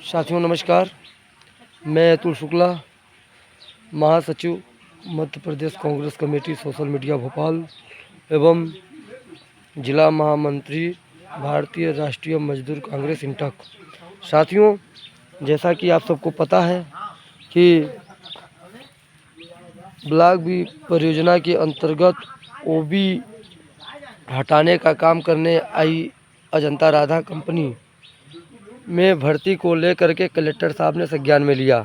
साथियों नमस्कार। मैं अतुल शुक्ला, महासचिव Madhya Pradesh Congress committee social media Bhopal एवं जिला महामंत्री भारतीय राष्ट्रीय मजदूर कांग्रेस इंटक। साथियों, जैसा कि आप सबको पता है कि ब्लॉक बी परियोजना के अंतर्गत ओबी हटाने का काम करने आई अजंता राधा कंपनी में भर्ती को लेकर के कलेक्टर साहब ने संज्ञान में लिया।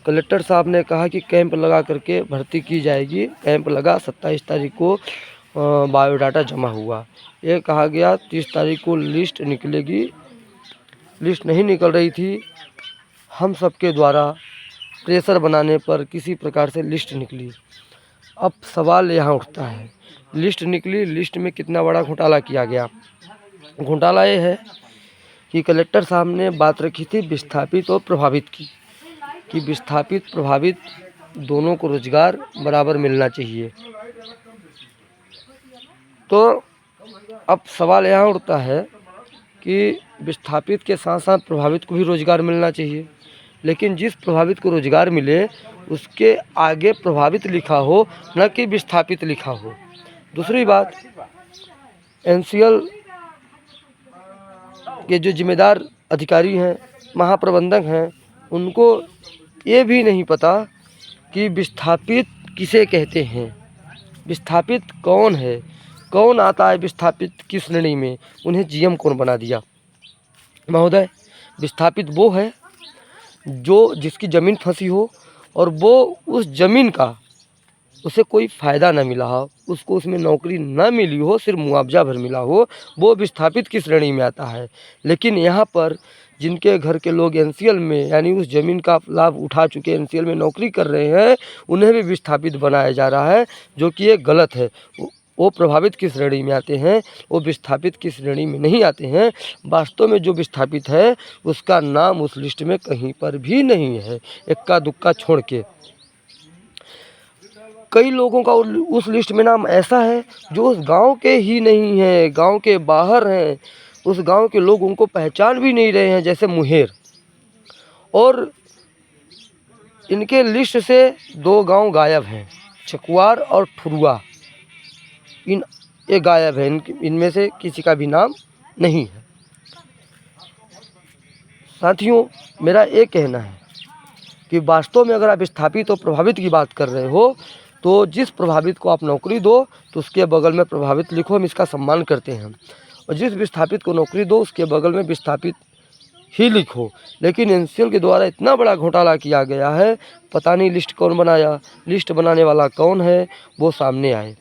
कलेक्टर साहब ने कहा कि कैंप लगा करके भर्ती की जाएगी। कैंप लगा, 27 तारीख को बायोडाटा जमा हुआ। ये कहा गया 30 तारीख को लिस्ट निकलेगी। लिस्ट नहीं निकल रही थी। हम सबके द्वारा प्रेशर बनाने पर किसी प्रकार से लिस्ट निकली। अब सवाल यहाँ उठता है, लिस्ट निकली, लिस्ट में कितना बड़ा घोटाला किया गया। घोटाला ये है कि कलेक्टर साहब ने बात रखी थी विस्थापित और प्रभावित की, कि विस्थापित प्रभावित दोनों को रोजगार बराबर मिलना चाहिए। तो अब सवाल यहाँ उठता है कि विस्थापित के साथ साथ प्रभावित को भी रोजगार मिलना चाहिए, लेकिन जिस प्रभावित को रोजगार मिले उसके आगे प्रभावित लिखा हो, न कि विस्थापित लिखा हो। दूसरी बात, एनसीएल के जो जिम्मेदार अधिकारी हैं, महाप्रबंधक हैं, उनको ये भी नहीं पता कि विस्थापित किसे कहते हैं, विस्थापित कौन है, कौन आता है विस्थापित की श्रेणी में, उन्हें जीएम कौन बना दिया। महोदय, विस्थापित वो है जो जिसकी ज़मीन फंसी हो और वो उस ज़मीन का उसे कोई फ़ायदा ना मिला हो, उसको उसमें नौकरी ना मिली हो, सिर्फ मुआवजा भर मिला हो, वो विस्थापित की श्रेणी में आता है। लेकिन यहाँ पर जिनके घर के लोग एनसीएल में यानी उस ज़मीन का लाभ उठा चुके एनसीएल में नौकरी कर रहे हैं, उन्हें भी विस्थापित बनाया जा रहा है, जो कि ये गलत है। वो प्रभावित की श्रेणी में आते हैं, वो विस्थापित की श्रेणी में नहीं आते हैं। वास्तव में जो विस्थापित है उसका नाम उस लिस्ट में कहीं पर भी नहीं है, इक्का दुक्का छोड़ के। कई लोगों का उस लिस्ट में नाम ऐसा है जो उस गांव के ही नहीं है, गांव के बाहर हैं, उस गांव के लोग उनको पहचान भी नहीं रहे हैं, जैसे मुहेर। और इनके लिस्ट से 2 गांव गायब हैं, चकुआर और ठुरुआ। ये गायब है, इनमें से किसी का भी नाम नहीं है। साथियों, मेरा ये कहना है कि वास्तव में अगर आप विस्थापित और प्रभावित की बात कर रहे हो तो जिस प्रभावित को आप नौकरी दो तो उसके बगल में प्रभावित लिखो, हम इसका सम्मान करते हैं। और जिस विस्थापित को नौकरी दो उसके बगल में विस्थापित ही लिखो। लेकिन एनसीएल के द्वारा इतना बड़ा घोटाला किया गया है, पता नहीं लिस्ट कौन बनाया, लिस्ट बनाने वाला कौन है, वो सामने आए।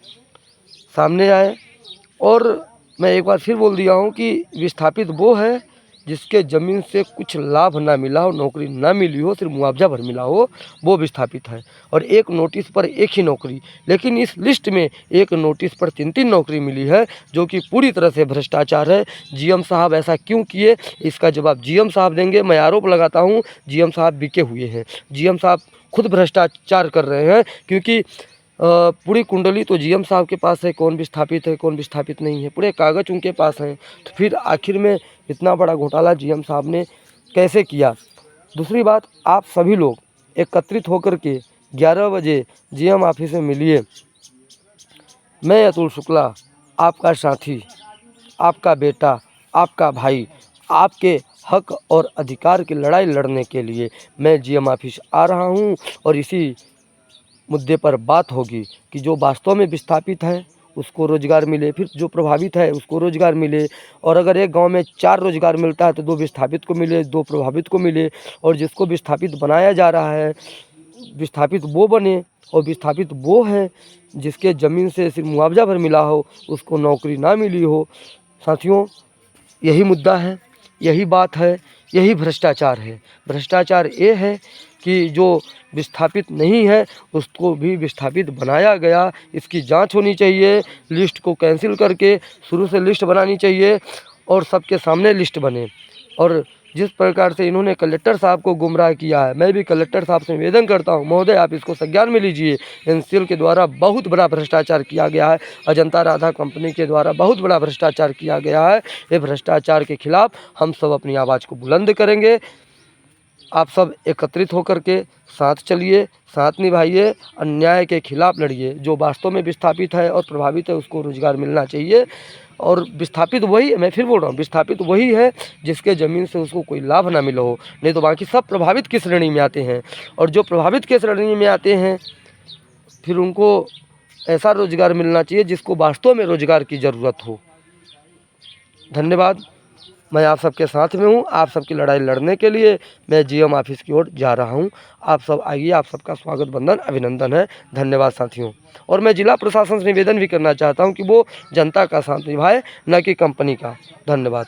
और मैं एक बार फिर बोल दिया हूँ कि विस्थापित वो है जिसके ज़मीन से कुछ लाभ ना मिला हो, नौकरी ना मिली हो, सिर्फ मुआवजा भर मिला हो, वो विस्थापित है। और एक नोटिस पर एक ही नौकरी, लेकिन इस लिस्ट में एक नोटिस पर 3-3 नौकरी मिली है, जो कि पूरी तरह से भ्रष्टाचार है। जीएम साहब ऐसा क्यों किए, इसका जवाब जीएम साहब देंगे। मैं आरोप लगाता हूँ जीएम साहब बिके हुए हैं, जीएम साहब खुद भ्रष्टाचार कर रहे हैं, क्योंकि पूरी कुंडली तो जीएम साहब के पास है, कौन विस्थापित है कौन विस्थापित नहीं है, पूरे कागज उनके पास हैं। तो फिर आखिर में इतना बड़ा घोटाला जीएम साहब ने कैसे किया। दूसरी बात, आप सभी लोग एकत्रित होकर के 11 बजे जीएम ऑफिस में मिलिए। मैं अतुल शुक्ला, आपका साथी, आपका बेटा, आपका भाई, आपके हक और अधिकार की लड़ाई लड़ने के लिए मैं जीएम ऑफिस आ रहा हूँ। और इसी मुद्दे पर बात होगी कि जो वास्तव में विस्थापित है उसको रोज़गार मिले, फिर जो प्रभावित है उसको रोज़गार मिले। और अगर एक गांव में 4 रोज़गार मिलता है तो 2 विस्थापित को मिले, 2 प्रभावित को मिले। और जिसको विस्थापित बनाया जा रहा है, विस्थापित वो बने, और विस्थापित वो है जिसके ज़मीन से सिर्फ मुआवजा भर मिला हो, उसको नौकरी ना मिली हो। साथियों, यही मुद्दा है, यही बात है, यही भ्रष्टाचार है। भ्रष्टाचार ये है कि जो विस्थापित नहीं है उसको भी विस्थापित बनाया गया। इसकी जांच होनी चाहिए, लिस्ट को कैंसिल करके शुरू से लिस्ट बनानी चाहिए और सबके सामने लिस्ट बने। और जिस प्रकार से इन्होंने कलेक्टर साहब को गुमराह किया है, मैं भी कलेक्टर साहब से निवेदन करता हूं, महोदय आप इसको संज्ञान में लीजिए। एनसीएल के द्वारा बहुत बड़ा भ्रष्टाचार किया गया है, अजंता राधा कंपनी के द्वारा बहुत बड़ा भ्रष्टाचार किया गया है। ये भ्रष्टाचार के खिलाफ हम सब अपनी आवाज़ को बुलंद करेंगे। आप सब एकत्रित होकर के साथ चलिए, साथ निभाइए, अन्याय के खिलाफ लड़िए। जो वास्तव में विस्थापित है और प्रभावित है उसको रोजगार मिलना चाहिए। और विस्थापित वही, मैं फिर बोल रहा हूँ, विस्थापित वही है जिसके ज़मीन से उसको कोई लाभ ना मिला हो, नहीं तो बाकी सब प्रभावित की श्रेणी में आते हैं। और जो प्रभावित के श्रेणी में आते हैं फिर उनको ऐसा रोजगार मिलना चाहिए जिसको वास्तव में रोजगार की ज़रूरत हो। धन्यवाद। मैं आप सबके साथ में हूँ। आप सबकी लड़ाई लड़ने के लिए मैं जीएम ऑफिस की ओर जा रहा हूँ। आप सब आइए, आप सबका स्वागत बंदन अभिनंदन है। धन्यवाद साथियों। और मैं जिला प्रशासन से निवेदन भी करना चाहता हूँ कि वो जनता का साथ निभाए, न कि कंपनी का। धन्यवाद।